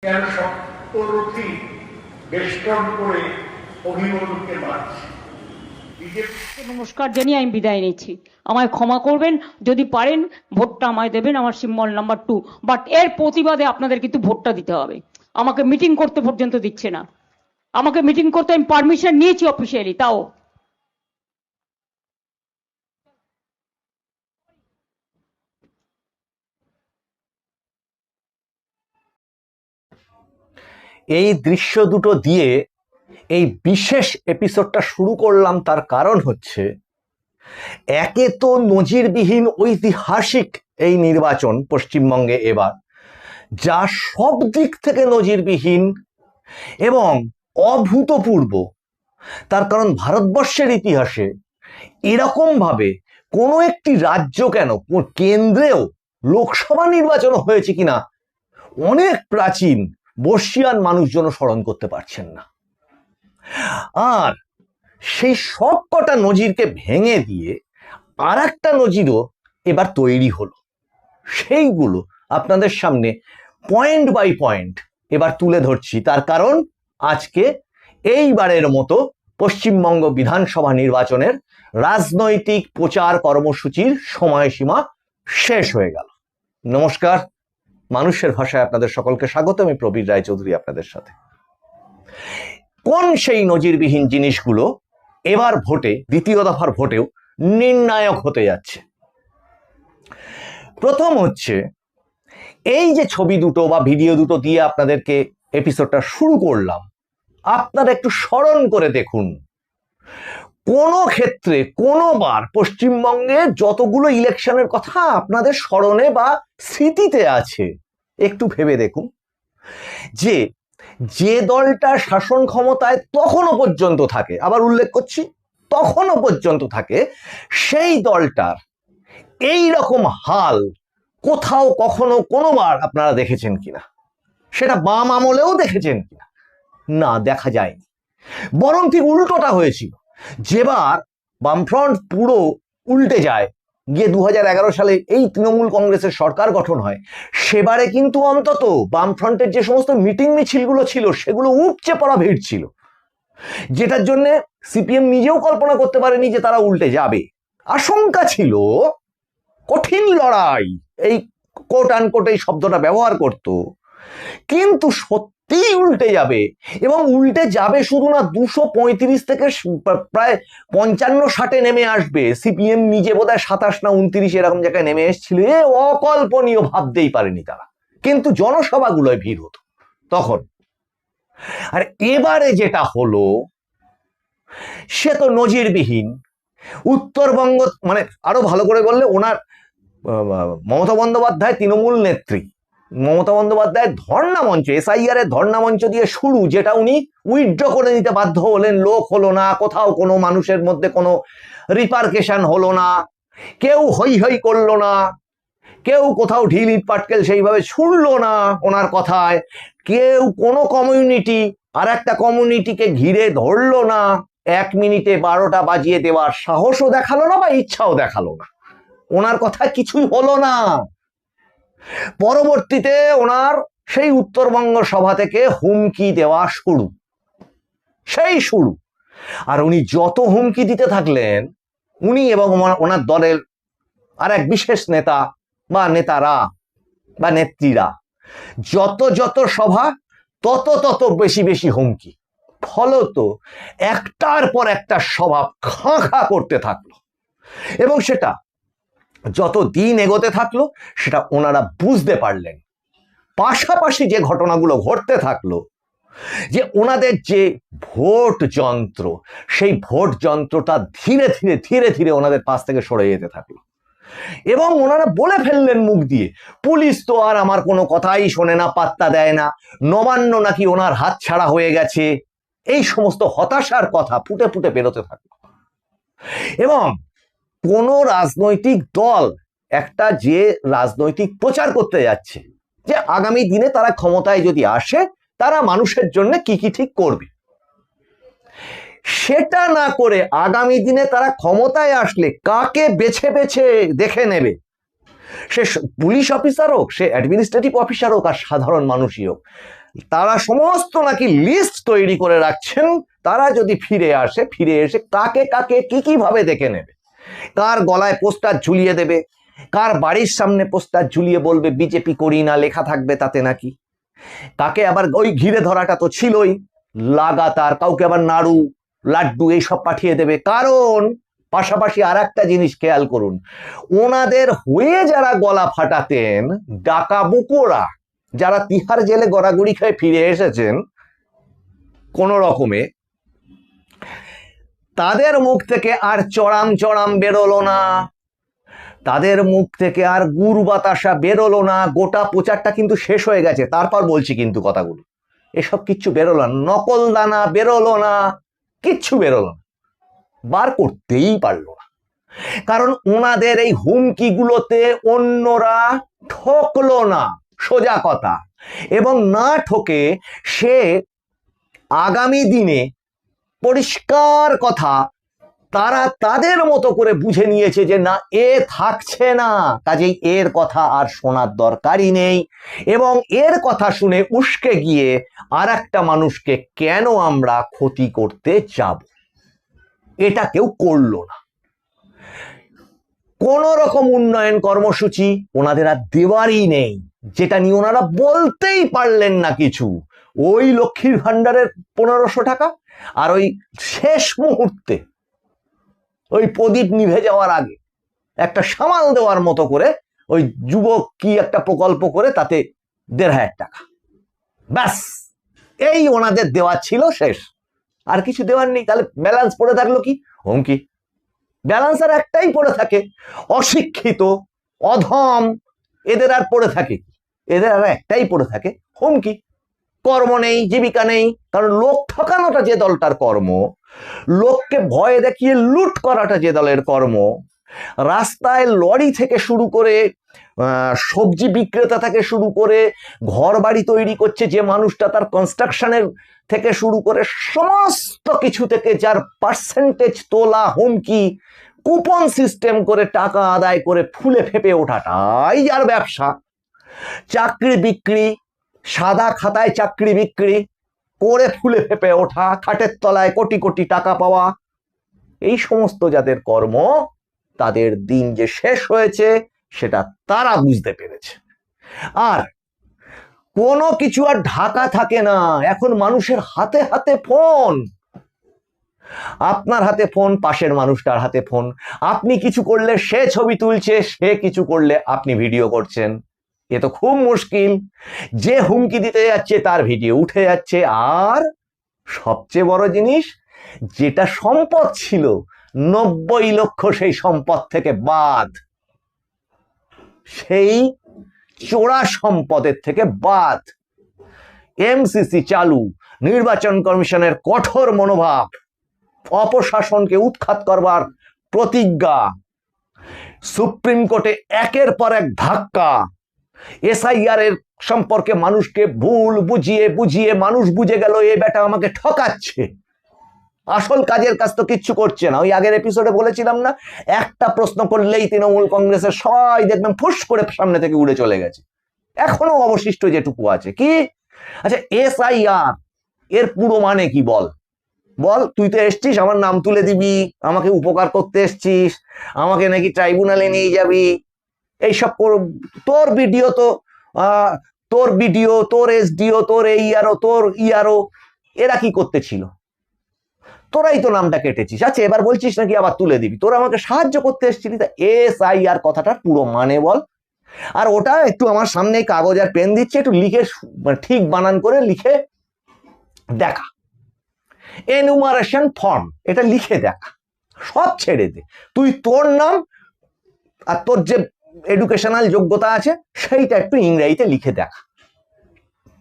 কেন সপ্তরথী বেষ্টন করে অভিমন্যুকে মারছে। নমস্কার জানিয়ে আমি বিদায় নিচ্ছি। আমায় ক্ষমা করবেন, যদি পারেন ভোটটা আমায় দেবেন, আমার সিম্বল নাম্বার 2। বাট এর প্রতিবাদে আপনাদের কিন্তু ভোটটা দিতে হবে। আমাকে মিটিং করতে পর্যন্ত দিচ্ছে না। আমাকে মিটিং করতে আমি পারমিশন নিয়েছি অফিসিয়ালি, তাও এই দৃশ্য দুটো দিয়ে এই বিশেষ এপিসোডটা শুরু করলাম, তার কারণ হচ্ছে একে তো নজিরবিহীন ঐতিহাসিক এই নির্বাচন পশ্চিমবঙ্গে এবার, যা সব দিক থেকে নজিরবিহীন এবং অভূতপূর্ব। তার কারণ ভারতবর্ষের ইতিহাসে এরকম ভাবে কোনো একটি রাজ্য কেন, কেন্দ্রেও লোকসভা নির্বাচন হয়েছে কিনা অনেক প্রাচীন বর্ষিয়ান মানুষজন স্মরণ করতে পারছেন না। আর সেই সব কটা নজিরকে ভেঙে দিয়ে আর একটা নজিরও এবার তৈরি হলো। সেইগুলো আপনাদের সামনে পয়েন্ট বাই পয়েন্ট এবার তুলে ধরছি। তার কারণ আজকে এইবারের মতো পশ্চিমবঙ্গ বিধানসভা নির্বাচনের রাজনৈতিক প্রচার কর্মসূচির সময়সীমা শেষ হয়ে গেল। নমস্কার, মানুষের ভাষায় আপনাদের সকলকে স্বাগত। আমি প্রবীর রায়চৌধুরী আপনাদের সাথে। কোন সেই নজিরবিহীন জিনিসগুলো এবার ভোটে, দ্বিতীয় দফার ভোটেও নির্ণায়ক হতে যাচ্ছে? প্রথম হচ্ছে, এই যে ছবি দুটো বা ভিডিও দুটো দিয়ে আপনাদেরকে এপিসোডটা শুরু করলাম, আপনারা একটু স্মরণ করে দেখুন, কোনো ক্ষেত্রে কোনোবার পশ্চিমবঙ্গে যতগুলো ইলেকশনের কথা আপনাদের স্মরণে বা স্মৃতিতে আছে, একটু ভেবে দেখুন যে যে দলটা শাসন ক্ষমতায় তখনও পর্যন্ত থাকে, আবার উল্লেখ করছি তখনও পর্যন্ত থাকে, সেই দলটার এই রকম হাল কোথাও কখনো কোনোবার আপনারা দেখেছেন কিনা? সেটা বাম আমলেও দেখেছেন কিনা? না, দেখা যায়নি। বরং ঠিক উল্টোটা হয়েছিল। যেবার বামফ্রন্ট পুরো উল্টে যায়, গিয়ে 2011 সালে এই তৃণমূল কংগ্রেসের সরকার গঠন হয়, সেবারে কিন্তু অন্তত বামফ্রন্টের যে সমস্ত মিটিং মিছিলগুলো ছিল সেগুলো উপচে পড়া ভিড় ছিল, যেটার জন্য সিপিএম নিজেও কল্পনা করতে পারেনি যে তারা উল্টে যাবে। আশঙ্কা ছিল কঠিন লড়াই, এই কোট আনকোট এই শব্দটা ব্যবহার করত, কিন্তু সত্যিই উল্টে যাবে। এবং উল্টে যাবে শুধু না, 235 থেকে প্রায় 55-60 নেমে আসবে। সিপিএম নিজে বোধহয় 27 না 29 এরকম জায়গায় নেমে এসেছিল। এ অকল্পনীয়, ভাবতেই পারেনি তারা। কিন্তু জনসভাগুলোয় ভিড় হতো তখন। আর এবারে যেটা হলো সে তো নজিরবিহীন। উত্তরবঙ্গ, মানে আরো ভালো করে বললে ওনার মমতা বন্দ্যোপাধ্যায় তৃণমূল নেত্রী মমতা বন্দ্যোপাধ্যায়ের ধর্ণা মঞ্চ, এসআইআর এর ধর্ণা মঞ্চ দিয়ে শুরু, যেটা উনি উইথড্র করে নিতে বাধ্য হলেন। লোক হলো না, কোথাও কোনো মানুষের মধ্যে কোনো রিপারকেশন হলো না, কেউ হই হই করলো না, কেউ কোথাও ঢিল ইট পাটকেল সেইভাবে ছুড়লো না ওনার কথায়, কেউ কোনো কমিউনিটি আর একটা কমিউনিটিকে ঘিরে ধরলো না, 1 মিনিটে 12টা বাজিয়ে দেওয়ার সাহসও দেখালো না বা ইচ্ছাও দেখালো না। ওনার কথা কিছুই হলো না। পরবর্তীতে ওনার সেই উত্তরবঙ্গ সভা থেকে হুমকি দেওয়া শুরু, সেই শুরু। আর উনি যত হুমকি দিতে থাকলেন, উনি এবং ওনার দলের আর এক বিশেষ নেতা বা নেতারা বা নেত্রীরা, যত যত সভা তত তত বেশি বেশি হুমকি। ফলত একটার পর একটা সভা খাঁ খাঁ করতে থাকলো। এবং সেটা যত দিন এগোতে থাকলো সেটা ওনারা বুঝতে পারলেন। পাশাপাশি যে ঘটনাগুলো ঘটতে থাকলো, যে ওনাদের যে ভোট যন্ত্র, সেই ভোট যন্ত্রটা ধীরে ধীরে ধীরে ধীরে ওনাদের পাশ থেকে সরে যেতে থাকলো। এবং ওনারা বলে ফেললেন মুখ দিয়ে, পুলিশ তো আর আমার কোনো কথাই শোনে না, পাত্তা দেয় না, নবান্ন নাকি ওনার হাত ছাড়া হয়ে গেছে। এই সমস্ত হতাশার কথা ফুটে ফুটে বেরোতে থাকলো। এবং কোন রাজনৈতিক দল একটা যে রাজনৈতিক প্রচার করতে যাচ্ছে যে আগামী দিনে তারা ক্ষমতায় যদি আসে তারা মানুষের জন্য কি কি ঠিক করবে, সেটা না করে আগামী দিনে তারা ক্ষমতায় আসলে কাকে বেছে বেছে দেখে নেবে, সে পুলিশ অফিসার হোক, সে অ্যাডমিনিস্ট্রেটিভ অফিসার হোক, আর সাধারণ মানুষই হোক, তারা সমস্ত নাকি লিস্ট তৈরি করে রাখছেন, তারা যদি ফিরে এসে কাকে কাকে কি কি ভাবে দেখে নেবে, কার গলায় পোস্টার ঝুলিয়ে দেবে, কার বাড়ির সামনে পোস্টার ঝুলিয়ে বলবে বিজেপি করি না, লেখা থাকবে তাতে নাকি, কাকে আবার ওই ঘিরে ধরাটা তো ছিলই লাগাতার, কাউকে আবার নাড়ু লাড্ডু এইসব পাঠিয়ে দেবে। কারণ পাশাপাশি আর একটা জিনিস খেয়াল করুন, ওনাদের হয়ে যারা গলা ফাটাতেন ডাকাবুকোরা, যারা তিহার জেলে গড়াগড়ি খেয়ে ফিরে এসেছেন কোন রকমে, তাদের মুখ থেকে আর চড়াম চড়াম বেরোলো না, তাদের মুখ থেকে আর গুড় বাতাসা বেরোলো না। গোটা প্রচারটা কিন্তু শেষ হয়ে গেছে, তারপর বলছি কিন্তু কথাগুলো, এসব কিচ্ছু বেরোলো না, নকল দানা বেরোলো না, কিচ্ছু বেরোলো না, বার করতেই পারলো না। কারণ ওনাদের এই হুমকিগুলোতে অন্যরা ঠকলো না, সোজা কথা। এবং না ঠকে সে আগামী দিনে পরিষ্কার কথা তারা তাদের মতো করে বুঝে নিয়েছে যে না, এ থাকছে না, কাজেই এর কথা আর শোনার দরকারই নেই। এবং এর কথা শুনে উস্কে গিয়ে আর একটা মানুষকে কেন আমরা ক্ষতি করতে যাব, এটা কেউ করলো না। কোন রকম উন্নয়ন কর্মসূচি ওনাদের আর দেওয়ারই নেই, যেটা নিয়ে ওনারা বলতেই পারলেন না কিছু। ওই লক্ষ্মীর ভান্ডারের 1500 টাকা, আর ওই শেষ মুহূর্তে ওই প্রদীপ নিভে যাওয়ার আগে একটা সামাল দেওয়ার মতো করে ওই যুবক কি একটা প্রকল্প করে তাতে 1500 টাকা, ব্যাস এই ওনাদের দেওয়া ছিল, শেষ, আর কিছু দেওয়ার নেই। তাহলে ব্যালেন্স পড়ে থাকলো কি? হুমকি। ব্যালেন্স আর একটাই পড়ে থাকে, অশিক্ষিত অধম, এদের আর পড়ে থাকে কি? এদের আর একটাই পড়ে থাকে, হুমকি। কর্ম নেই, জীবিকা নেই, কারণ লোক ঠকানোটা যে দলটার কর্ম, লোককে ভয় দেখিয়ে লুট করাটা যে দলের কর্ম, রাস্তায় লরি থেকে শুরু করে সবজি বিক্রেতা থেকে শুরু করে ঘর বাড়ি তৈরি করছে যে মানুষটা, তার কনস্ট্রাকশনের থেকে শুরু করে সমস্ত কিছু থেকে যার পার্সেন্টেজ তোলা, হুমকি, কুপন সিস্টেম করে টাকা আদায় করে ফুলে ফেপে ওঠাটাই যার ব্যবসা। চাকরি বিক্রি, সাদা খাতায় চাকরি বিক্রি করে ফুলে ফেপে ওঠা, খাটের তলায় কোটি কোটি টাকা পাওয়া, এই সমস্ত যাদের কর্ম, তাদের দিন যে শেষ হয়েছে সেটা তারা বুঝতে পেরেছে। আর কোনো কিছু আর ঢাকা থাকে না, এখন মানুষের হাতে হাতে ফোন। আপনার হাতে ফোন, পাশের মানুষটার হাতে ফোন, আপনি কিছু করলে সে ছবি তুলছে, সে কিছু করলে আপনি ভিডিও করছেন। এ তো খুব মুশকিল। যে হুমকি দিতে যাচ্ছে তার ভিডিও উঠে যাচ্ছে। আর সবচেয়ে বড় জিনিস, যেটা সম্পদ ছিল 90 লক্ষ, সেই সম্পদ থেকে বাদ, সেই চোরা সম্পদের থেকে বাদ। এমসিসি চালু, নির্বাচন কমিশনের কঠোর মনোভাব, অপশাসনকে উৎখাত করবার প্রতিজ্ঞা, সুপ্রিম কোর্টে একের পর এক ধাক্কা, এসআইআর এর সম্পর্কে মানুষকে ভুল বুঝিয়ে বুঝিয়ে মানুষ বুঝে গেল এ বেটা আমাকে ঠকাচ্ছে, আসল কাজের কাজ তো কিচ্ছু করছে না। ওই আগের এপিসোডে বলেছিলাম না, একটা প্রশ্ন করলেই তৃণমূল কংগ্রেসের সবাই দেখবেন ফুস করে সামনে থেকে উড়ে চলে গেছে। এখনো অবশিষ্ট যেটুকু আছে কি, আচ্ছা এসআইআর এর পুরো মানে কি বল, বল, তুই তো এসছিস আমার নাম তুলে দিবি, আমাকে উপকার করতে এসছিস, আমাকে নাকি ট্রাইব্যুনালে নিয়ে যাবি, এইসব তোর ভিডিও তো তোর ভিডিও, তোর এসডিও, তোর এইআরও, তোর ইআরও, এরা কি করতেছিল? তোরাই তো নামটা কেটেছিস। আচ্ছা এবার বলছিস নাকি আবার তুলে দিবি, তোরা আমাকে সাহায্য করতে এসেছিলি। তা এসআইআর কথাটার পুরো মানে বল। আর ওটা একটু আমার সামনে কাগজ আর পেন দিচ্ছে, একটু লিখে ঠিক বানান করে লিখে দেখা, এনুমারেশন ফর্ম, এটা লিখে দেখা, সব ছেড়ে দে, তুই তোর নাম আর তোর যে এডুকেশনাল যোগ্যতা আছে সেইটা একটু ইংরেজিতে লিখে দেখা,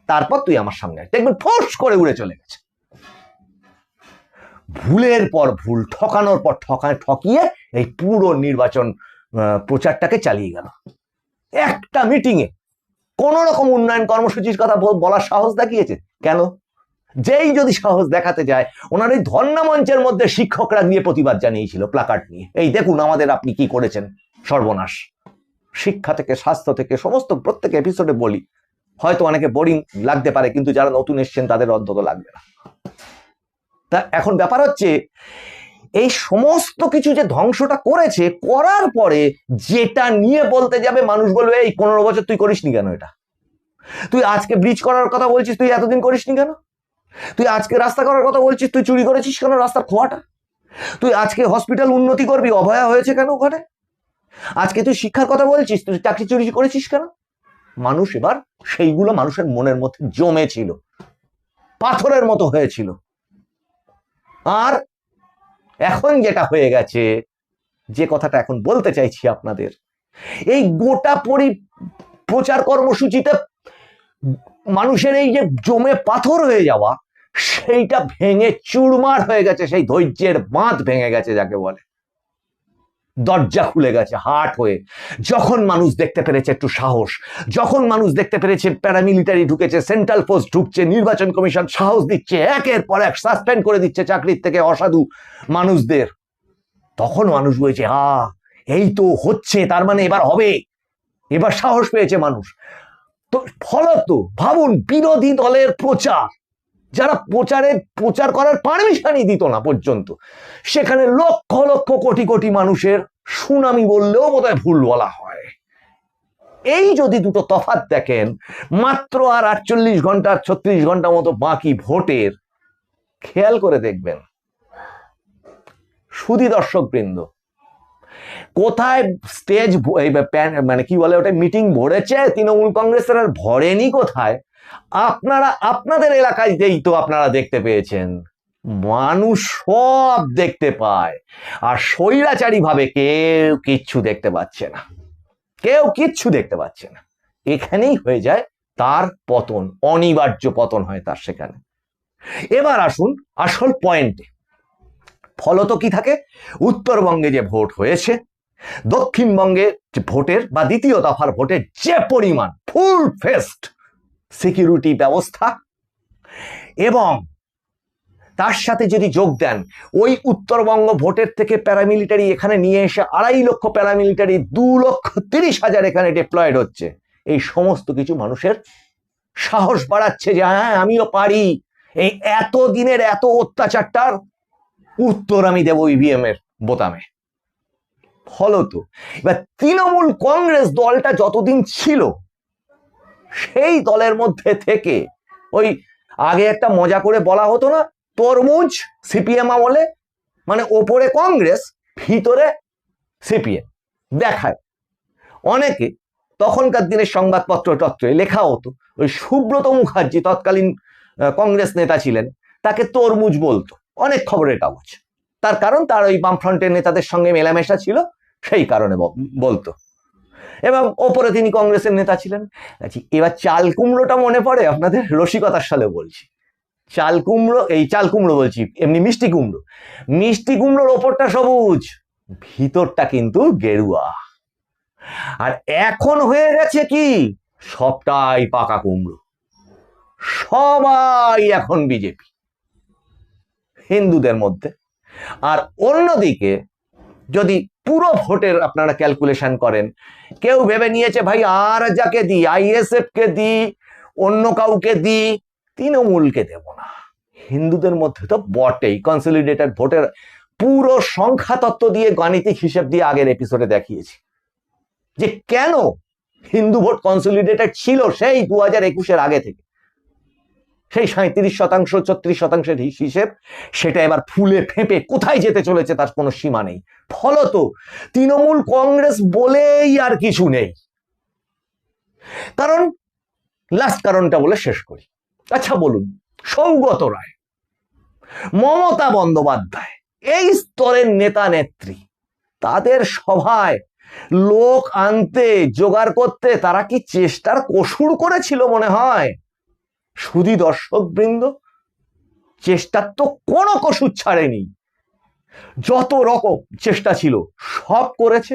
তারপর তুই আমার সামনে দেখবেন ফোর্স করে উড়ে চলে গেছে। ভুলের পর ভুল, ঠকানোর পর ঠকিয়ে এই পুরো নির্বাচন প্রচারটাকে চালিয়ে গেল। একটা মিটিংয়ে কোন রকম উন্নয়ন কর্মসূচির কথা বলার সাহস দেখিয়েছে কেন? যেই যদি সাহস দেখাতে যায়, ওনার এই ধর্ণা মঞ্চের মধ্যে শিক্ষকরা নিয়ে প্রতিবাদ জানিয়েছিল প্লাকার্ড নিয়ে, এই দেখুন আমাদের আপনি কি করেছেন, সর্বনাশ। শিক্ষা থেকে স্বাস্থ্য থেকে সমস্ত প্রত্যেক এপিসোডে বলি, হয়তো অনেকে বোরিং লাগতে পারে, কিন্তু যারা নতুন এসছেন তাদের অন্তত লাগবে না। তা এখন ব্যাপার হচ্ছে, এই সমস্ত কিছু যে ধ্বংসটা করেছে, করার পরে যেটা নিয়ে বলতে যাবে মানুষ বলবে এই 15 বছর তুই করিসনি কেন এটা? তুই আজকে ব্রিজ করার কথা বলছিস, তুই এতদিন করিসনি কেন? তুই আজকে রাস্তা করার কথা বলছিস, তুই চুরি করেছিস কেন রাস্তার খোয়াটা? তুই আজকে হসপিটাল উন্নতি করবি, অভয়া হয়েছে কেন ওখানে? আজকে তুই শিক্ষার কথা বলছিস, তুই চাকরি চুরি করেছিস কেন? মানুষ এবার সেইগুলো মানুষের মনের মধ্যে জমেছিল, পাথরের মতো হয়েছিল। আর এখন যেটা হয়ে গেছে, যে কথাটা এখন বলতে চাইছি আপনাদের, এই গোটা প্রচার কর্মসূচিতে মানুষের এই যে জমে পাথর হয়ে যাওয়া, সেইটা ভেঙে চুরমার হয়ে গেছে, সেই ধৈর্যের বাঁধ ভেঙে গেছে যাকে বলে, দরজা খুলে গেছে হাট হয়ে। যখন মানুষ দেখতে পেরেছে একটু সাহস, যখন মানুষ দেখতে পেরেছে প্যারামিলিটারি ঢুকেছে, সেন্ট্রাল ফোর্স ঢুকছে, নির্বাচন কমিশন সাহস দিচ্ছে, একের পর এক সাসপেন্ড করে দিচ্ছে চাকরির থেকে অসাধু মানুষদের, তখন মানুষ বলছে এই তো হচ্ছে, তার মানে এবার হবে, এবার সাহস পেয়েছে মানুষ। তো ফলত ভাবুন, বিরোধী দলের প্রচার, যারা প্রচার করার পারমিশনই দিত না পর্যন্ত, সেখানে লক্ষ লক্ষ কোটি কোটি মানুষের সুনামি বললেও বোধহয় ভুল বলা হয়। এই যদি দুটো তফাৎ দেখেন, মাত্র আর 48 ঘন্টা 36 ঘন্টা মতো বাকি ভোটের, খেয়াল করে দেখবেন সুধী দর্শক বৃন্দ, কোথায় স্টেজ মানে কি বলে ওটা, মিটিং ভরেছে তৃণমূল কংগ্রেসের, আর ভরেনি কোথায়? আপনারা আপনাদের এলাকাতেই তো আপনারা দেখতে পেয়েছেন। মানুষ সব দেখতে পায়, আর স্বৈরাচারী ভাবে কেউ কিচ্ছু দেখতে পাচ্ছে না, কেউ কিচ্ছু দেখতে পাচ্ছে না। এখানেই হয়ে যায় তার পতন, অনিবার্য পতন হয় তার সেখানে। এবার আসুন আসল পয়েন্টে। ফলত কি থাকে, উত্তরবঙ্গে যে ভোট হয়েছে, দক্ষিণবঙ্গে যে ভোটের বা দ্বিতীয় দফার ভোটের যে পরিমাণ ফুল ফেস্ট সিকিউরিটি ব্যবস্থা, এবং তার সাথে যদি যোগ দেন ওই উত্তরবঙ্গ ভোটের থেকে প্যারামিলিটারি এখানে নিয়ে এসে 2.5 লক্ষ প্যারামিলিটারি, 2,30,000 এখানে ডিপ্লয়েড হচ্ছে, এই সমস্ত কিছু মানুষের সাহস বাড়াচ্ছে যে হ্যাঁ আমিও পারি, এই এত দিনের এত অত্যাচারটার উত্তর আমি দেব ইভিএম এর বোতামে। ফলত এবার তৃণমূল কংগ্রেস দলটা যতদিন ছিল, সেই দলের মধ্যে থেকে ওই আগে একটা মজা করে বলা হতো না, তরমুজ সিপিএম আমলে, মানে ওপরে কংগ্রেস ভিতরে সিপিএম দেখায় অনেকে। তখনকার দিনের সংবাদপত্র টত্রে লেখা হতো, ওই সুব্রত মুখার্জি তৎকালীন কংগ্রেস নেতা ছিলেন, তাকে তরমুজ বলতো অনেক খবরের কাগজ, তার কারণ তার ওই বামফ্রন্টের নেতাদের সঙ্গে মেলামেশা ছিল, সেই কারণে বলতো, এবং ওপরে তিনি কংগ্রেসের নেতা ছিলেন। এবার চাল কুমড়োটা মনে পড়ে আপনাদের? রসিকতার সালে বলছি, চাল কুমড়ো, এই চাল কুমড়ো বলছি, এমনি মিষ্টি কুমড়ো, মিষ্টি কুমড়োর ওপরটা সবুজ, ভিতরটা কিন্তু গেরুয়া। আর এখন হয়ে গেছে কি, সবটাই পাকা কুমড়ো, সবাই এখন বিজেপি হিন্দুদের মধ্যে। আর অন্যদিকে যদি পুরো ভোটের আপনারা ক্যালকুলেশন করেন, কেউ ভেবে নিয়েছে ভাই আর যাকে দিই, আইএসএফ কে দিই, অন্য কাউকে দিই, তৃণমূলকে দেব না। হিন্দুদের মধ্যে তো বটেই, কনসলিডেটেড ভোটের পুরো সংখ্যা তত্ত্ব দিয়ে, গাণিতিক হিসেব দিয়ে আগের এপিসোডে দেখিয়েছি যে কেন হিন্দু ভোট কনসলিডেটেড ছিল সেই 2021-এর আগে থেকে। সেই 37%, 36%-এর হিসেব, সেটা এবার ফুলে ফেঁপে কোথায় যেতে চলেছে তার কোনো সীমা নেই। ফলত তৃণমূল কংগ্রেস বলেই আর কিছু নেই। কারণ লাস্ট কারণটা বলে শেষ করি। আচ্ছা বলুন, সৌগত রায়, মমতা বন্দ্যোপাধ্যায়, এই স্তরের নেতা নেত্রী, তাদের সভায় লোক আনতে, জোগাড় করতে তারা কি চেষ্টার কসুর করেছিল মনে হয়? সুধী দর্শক বৃন্দ, চেষ্টার তো কোনো কসুর ছাড়েনি, যত রকম চেষ্টা ছিল সব করেছে।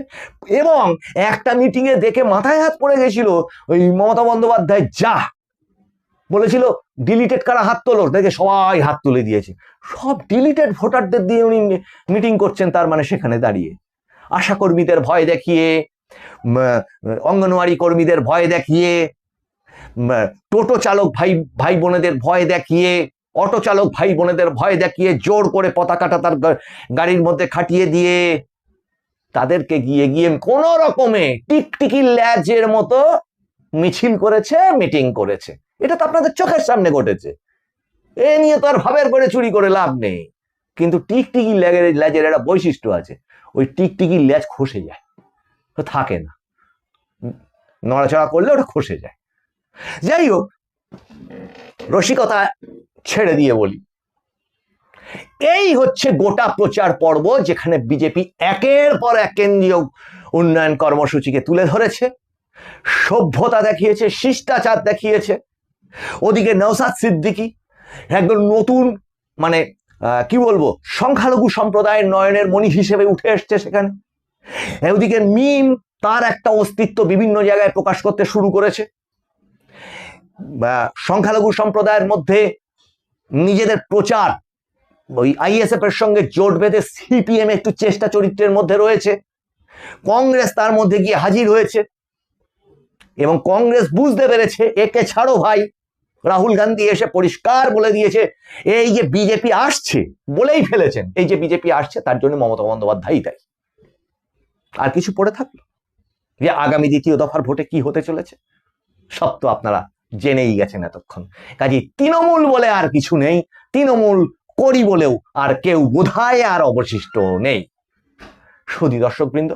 এবং একটা মিটিং এ দেখে মাথায় হাত পড়ে গেছিল, ওই মমতা বন্দ্যোপাধ্যায় যা বলেছিল, ডিলিটেড কারা হাত তোলো, দেখে সবাই হাত তুলে দিয়েছে, সব ডিলিটেড ভোটারদের দিয়ে উনি মিটিং করছেন। তার মানে সেখানে দাঁড়িয়ে আশা কর্মীদের ভয় দেখিয়ে, অঙ্গনওয়াড়ি কর্মীদের ভয় দেখিয়ে, টোটো চালক ভাই ভাই বোনেদের ভয় দেখিয়ে, অটো চালক ভাই বোনেদের ভয় দেখিয়ে জোর করে পতাকাটা তার গাড়ির মধ্যে খাটিয়ে দিয়ে তাদেরকে গিয়ে গিয়ে কোন রকমে টিকটিকি ল্যাজের মতো মিছিল করেছে, মিটিং করেছে। এটা তো আপনাদের চোখের সামনে ঘটেছে। এ নিয়ে তো আর ভাবের করে চুরি করে লাভ নেই। কিন্তু টিকটিকি ল্যাজের একটা বৈশিষ্ট্য আছে, ওই টিকটিকি ল্যাজ খসে যায়, তো থাকে না, নড়াচড়া করলে ওটা খসে যায়। যাই হোক, রসিকতা ছেড়ে দিয়ে বলি, এই হচ্ছে গোটা প্রচার পর্ব, যেখানে বিজেপি একের পর এক কেন্দ্রীয় উন্নয়ন কর্মসূচিকে তুলে ধরেছে, সভ্যতা দেখিয়েছে, শিষ্টাচার দেখিয়েছে। ওদিকে নওশাদ সিদ্দিকী একদম নতুন, মানে কি বলবো, সংখ্যালঘু সম্প্রদায়ের নয়নের মণি হিসেবে উঠে এসছে সেখানে। ওদিকে মিম তার একটা অস্তিত্ব বিভিন্ন জায়গায় প্রকাশ করতে শুরু করেছে। সংখ্যালঘু সম্প্রদায়ের মধ্যে নিজেদের প্রচার, ওই আইএসএফ এর সঙ্গে জোট বেঁধে সিপিএম একটু চেষ্টা চরিত্রের মধ্যে রয়েছে। কংগ্রেস তার মধ্যে গিয়ে হাজির হয়েছে এবং কংগ্রেস বুঝতে পেরেছে একে ছাড়ো ভাই। রাহুল গান্ধী এসে পরিষ্কার বলে দিয়েছে, এই যে বিজেপি আসছে, বলেই ফেলেছেন, এই যে বিজেপি আসছে তার জন্য মমতা বন্দ্যোপাধ্যায় দায়ী। আর কিছু পড়ে থাকলো যে আগামী দ্বিতীয় দফার ভোটে কি হতে চলেছে, সব তো আপনারা জেনেই গেছেন এতক্ষণ। কাজে তৃণমূল বলে আর কিছু নেই, তৃণমূল করি বলেও আর কেউ বোধহয় আর অবশিষ্ট নেই। সুধী দর্শকবৃন্দ,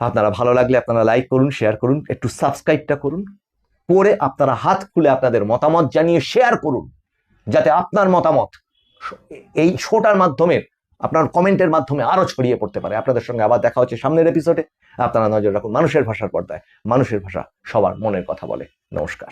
আপনারা ভালো লাগলে আপনারা লাইক করুন, শেয়ার করুন, একটু সাবস্ক্রাইবটা করুন, করে আপনারা হাত খুলে আপনাদের মতামত জানিয়ে শেয়ার করুন, যাতে আপনার মতামত এই শোটার মাধ্যমে, আপনার কমেন্টের মাধ্যমে আরো ছড়িয়ে পড়তে পারে। আপনাদের সঙ্গে আবার দেখা হচ্ছে সামনের এপিসোডে। আপনারা নজর রাখুন মানুষের ভাষার পর্দায়। মানুষের ভাষা সবার মনের কথা বলে। নমস্কার।